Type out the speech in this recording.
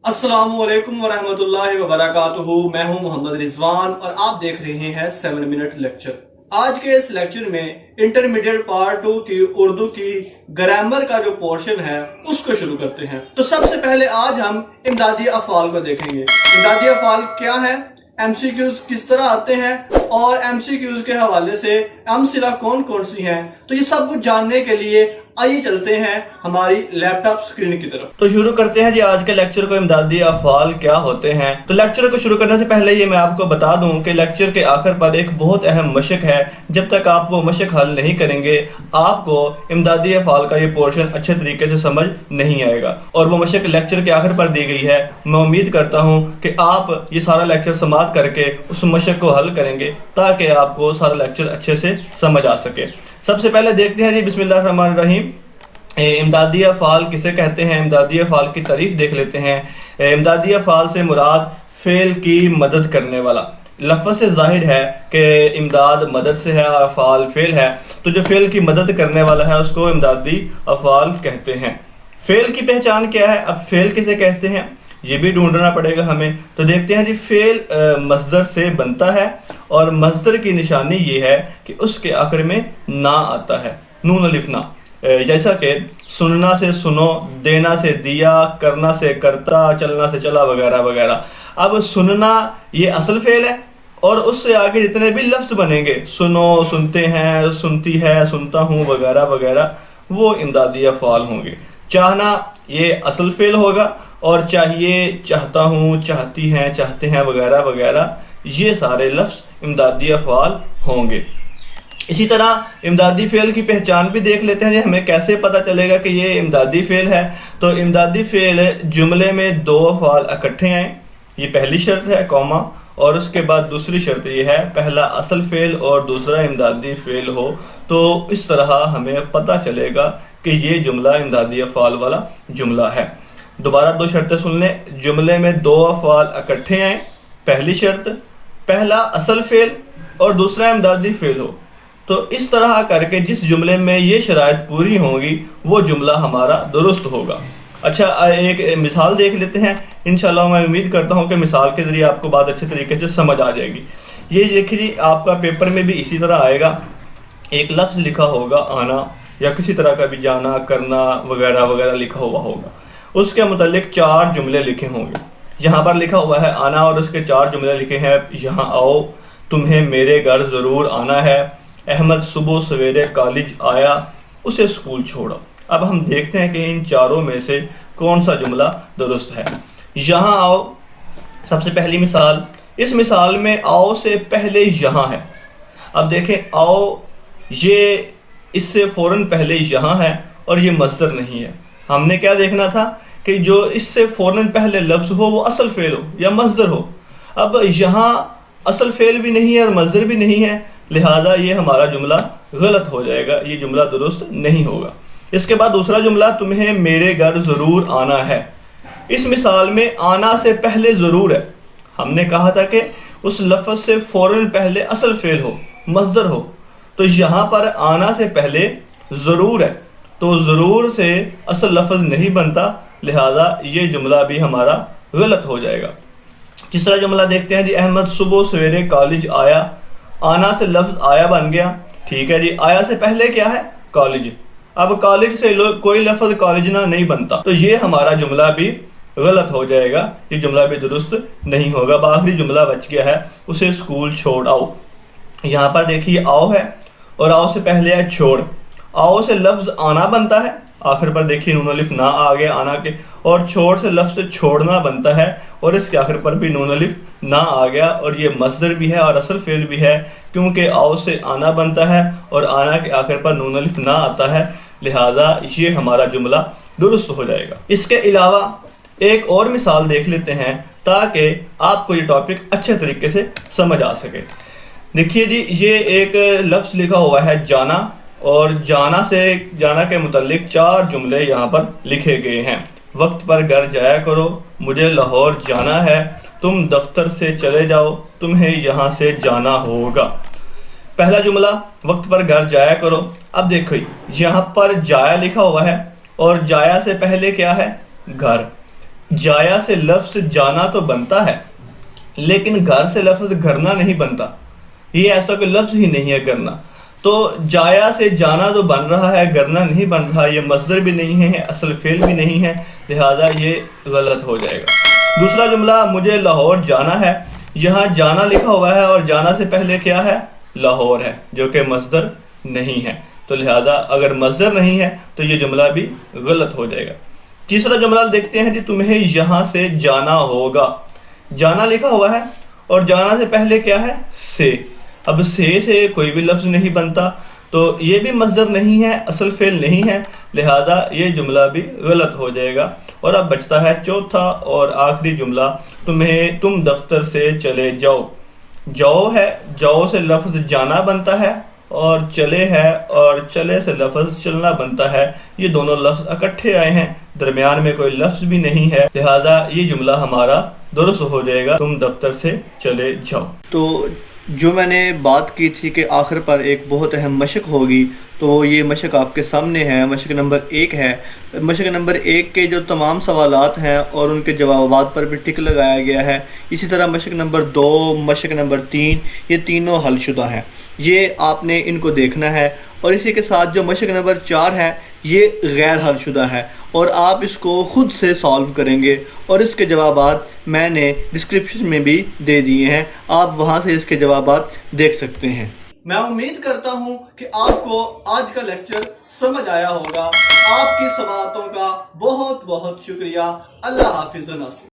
السلام علیکم ورحمۃ اللہ وبرکاتہ۔ میں ہوں محمد رضوان اور آپ دیکھ رہے ہیں 7 منٹ لیکچر۔ آج کے اس لیکچر میں انٹرمیڈیٹ پارٹ 2 کی اردو کی گرامر کا جو پورشن ہے اس کو شروع کرتے ہیں۔ تو سب سے پہلے آج ہم امدادی افعال کو دیکھیں گے۔ امدادی افعال کیا ہے، ایم سی کیوز کس طرح آتے ہیں اور ایم سی کیوز کے حوالے سے امثلہ کون کون سی ہیں، تو یہ سب کچھ جاننے کے لیے آئیے چلتے ہیں ہماری لیپ ٹاپ اسکرین کی طرف۔ تو شروع کرتے ہیں جی آج کے لیکچر کو، امدادی افعال کیا ہوتے ہیں۔ تو لیکچر کو شروع کرنے سے پہلے یہ میں آپ کو بتا دوں کہ لیکچر کے آخر پر ایک بہت اہم مشق ہے۔ جب تک آپ وہ مشق حل نہیں کریں گے آپ کو امدادی افعال کا یہ پورشن اچھے طریقے سے سمجھ نہیں آئے گا، اور وہ مشق لیکچر کے آخر پر دی گئی ہے۔ میں امید کرتا ہوں کہ آپ یہ سارا لیکچر سماعت کر کے اس مشق کو حل کریں گے تاکہ آپ کو سارا لیکچر اچھے سے سمجھ آ سکے۔ سب سے پہلے دیکھتے ہیں جی بسم اللہ الرحمن الرحیم، امدادی افعال کسے کہتے ہیں۔ امدادی افعال کی تعریف دیکھ لیتے ہیں۔ امدادی افعال سے مراد فعل کی مدد کرنے والا۔ لفظ سے ظاہر ہے کہ امداد مدد سے ہے اور افعال فعل ہے، تو جو فعل کی مدد کرنے والا ہے اس کو امدادی افعال کہتے ہیں۔ فعل کی پہچان کیا ہے، اب فعل کسے کہتے ہیں یہ بھی ڈھونڈنا پڑے گا ہمیں۔ تو دیکھتے ہیں جی فعل مصدر سے بنتا ہے اور مصدر کی نشانی یہ ہے کہ اس کے آخر میں نا آتا ہے، نون الف نا، جیسا کہ سننا سے سنو، دینا سے دیا، کرنا سے کرتا، چلنا سے چلا وغیرہ وغیرہ۔ اب سننا یہ اصل فعل ہے اور اس سے آگے جتنے بھی لفظ بنیں گے، سنو، سنتے ہیں، سنتی ہے، سنتا ہوں وغیرہ وغیرہ، وہ امدادی افعال ہوں گے۔ چاہنا یہ اصل فعل ہوگا اور چاہیے، چاہتا ہوں، چاہتی ہیں، چاہتے ہیں وغیرہ وغیرہ، یہ سارے لفظ امدادی افعال ہوں گے۔ اسی طرح امدادی فعل کی پہچان بھی دیکھ لیتے ہیں جی، ہمیں کیسے پتہ چلے گا کہ یہ امدادی فعل ہے۔ تو امدادی فعل جملے میں دو افعال اکٹھے آئیں، یہ پہلی شرط ہے، کوما، اور اس کے بعد دوسری شرط یہ ہے پہلا اصل فعل اور دوسرا امدادی فعل ہو، تو اس طرح ہمیں پتہ چلے گا کہ یہ جملہ امدادی افعال والا جملہ ہے۔ دوبارہ دو شرطیں سن لیں، جملے میں دو افعال اکٹھے آئیں، پہلی شرط پہلا اصل فعل اور دوسرا امدادی فعل ہو، تو اس طرح کر کے جس جملے میں یہ شرائط پوری ہوں گی وہ جملہ ہمارا درست ہوگا۔ اچھا ایک مثال دیکھ لیتے ہیں، انشاءاللہ میں امید کرتا ہوں کہ مثال کے ذریعے آپ کو بات اچھے طریقے سے سمجھ آ جائے گی۔ یہ دیکھیے آپ کا پیپر میں بھی اسی طرح آئے گا، ایک لفظ لکھا ہوگا آنا، یا کسی طرح کا بھی جانا، کرنا وغیرہ وغیرہ لکھا ہوا ہوگا، اس کے متعلق 4 جملے لکھے ہوں گے۔ یہاں پر لکھا ہوا ہے آنا اور اس کے 4 جملے لکھے ہیں، یہاں آؤ، تمہیں میرے گھر ضرور آنا ہے، احمد صبح سویرے کالج آیا، اسے اسکول چھوڑا۔ اب ہم دیکھتے ہیں کہ ان چاروں میں سے کون سا جملہ درست ہے۔ یہاں آؤ سب سے پہلی مثال، اس مثال میں آؤ سے پہلے یہاں ہے۔ اب دیکھیں آؤ یہ اس سے فوراً پہلے یہاں ہے اور یہ مصدر نہیں ہے۔ ہم نے کیا دیکھنا تھا کہ جو اس سے فوراً پہلے لفظ ہو وہ اصل فعل ہو یا مصدر ہو۔ اب یہاں اصل فعل بھی نہیں ہے اور مصدر بھی نہیں ہے، لہذا یہ ہمارا جملہ غلط ہو جائے گا، یہ جملہ درست نہیں ہوگا۔ اس کے بعد دوسرا جملہ تمہیں میرے گھر ضرور آنا ہے۔ اس مثال میں آنا سے پہلے ضرور ہے، ہم نے کہا تھا کہ اس لفظ سے فوراً پہلے اصل فعل ہو، مصدر ہو، تو یہاں پر آنا سے پہلے ضرور ہے، تو ضرور سے اصل لفظ نہیں بنتا، لہذا یہ جملہ بھی ہمارا غلط ہو جائے گا۔ تیسرا جملہ دیکھتے ہیں جی، احمد صبح سویرے کالج آیا، آنا سے لفظ آیا بن گیا، ٹھیک ہے جی، آیا سے پہلے کیا ہے، کالج۔ اب کالج سے کوئی لفظ کالج نہ نہیں بنتا، تو یہ ہمارا جملہ بھی غلط ہو جائے گا، یہ جملہ بھی درست نہیں ہوگا۔ آخری جملہ بچ گیا ہے، اسے اسکول چھوڑ آؤ۔ یہاں پر دیکھیے آؤ ہے اور آؤ سے پہلے ہے چھوڑ، آؤ سے لفظ آنا بنتا ہے، آخر پر دیکھیے نون الف نا آ گیا آنا کے، اور چھوڑ سے لفظ چھوڑنا بنتا ہے اور اس کے آخر پر بھی نون الف نا آ گیا، اور یہ مصدر بھی ہے اور اصل فعل بھی ہے، کیونکہ آؤ سے آنا بنتا ہے اور آنا کے آخر پر نون الف نا آتا ہے، لہذا یہ ہمارا جملہ درست ہو جائے گا۔ اس کے علاوہ ایک اور مثال دیکھ لیتے ہیں تاکہ آپ کو یہ ٹاپک اچھے طریقے سے سمجھ آ سکے۔ دیکھیے جی یہ ایک لفظ لکھا ہوا ہے جانا، اور جانا کے متعلق 4 جملے یہاں پر لکھے گئے ہیں۔ وقت پر گھر جایا کرو، مجھے لاہور جانا ہے، تم دفتر سے چلے جاؤ، تمہیں یہاں سے جانا ہوگا۔ پہلا جملہ وقت پر گھر جایا کرو، اب دیکھو یہاں پر جایا لکھا ہوا ہے اور جایا سے پہلے کیا ہے، گھر۔ جایا سے لفظ جانا تو بنتا ہے لیکن گھر سے لفظ گھرنا نہیں بنتا. یہ ایسا کوئی لفظ ہی نہیں ہے گھرنا. تو جایا سے جانا تو بن رہا ہے، گرنا نہیں بن رہا. یہ مصدر بھی نہیں ہے، اصل فعل بھی نہیں ہے، لہذا یہ غلط ہو جائے گا. دوسرا جملہ مجھے لاہور جانا ہے. یہاں جانا لکھا ہوا ہے اور جانا سے پہلے کیا ہے؟ لاہور ہے، جو کہ مصدر نہیں ہے. تو لہذا اگر مصدر نہیں ہے تو یہ جملہ بھی غلط ہو جائے گا. تیسرا جملہ دیکھتے ہیں جی، تمہیں یہاں سے جانا ہوگا. جانا لکھا ہوا ہے اور جانا سے پہلے کیا ہے؟ سے. اب سے کوئی بھی لفظ نہیں بنتا، تو یہ بھی مصدر نہیں ہے، اصل فعل نہیں ہے، لہذا یہ جملہ بھی غلط ہو جائے گا. اور اب بچتا ہے چوتھا اور آخری جملہ، تم دفتر سے چلے جاؤ. جاؤ ہے، جاؤ سے لفظ جانا بنتا ہے، اور چلے ہے اور چلے سے لفظ چلنا بنتا ہے. یہ دونوں لفظ اکٹھے آئے ہیں، درمیان میں کوئی لفظ بھی نہیں ہے، لہذا یہ جملہ ہمارا درست ہو جائے گا، تم دفتر سے چلے جاؤ. تو جو میں نے بات کی تھی کہ آخر پر ایک بہت اہم مشق ہوگی، تو یہ مشق آپ کے سامنے ہے. مشق نمبر 1 ہے. مشق نمبر 1 کے جو تمام سوالات ہیں اور ان کے جوابات پر بھی ٹک لگایا گیا ہے. اسی طرح مشق نمبر 2، مشق نمبر 3، یہ تینوں حل شدہ ہیں. یہ آپ نے ان کو دیکھنا ہے. اور اسی کے ساتھ جو مشق نمبر 4 ہے یہ غیر حل شدہ ہے، اور آپ اس کو خود سے سالو کریں گے، اور اس کے جوابات میں نے ڈسکرپشن میں بھی دے دیے ہیں، آپ وہاں سے اس کے جوابات دیکھ سکتے ہیں. میں امید کرتا ہوں کہ آپ کو آج کا لیکچر سمجھ آیا ہوگا. آپ کی سماعتوں کا بہت بہت شکریہ. اللہ حافظ و ناصر.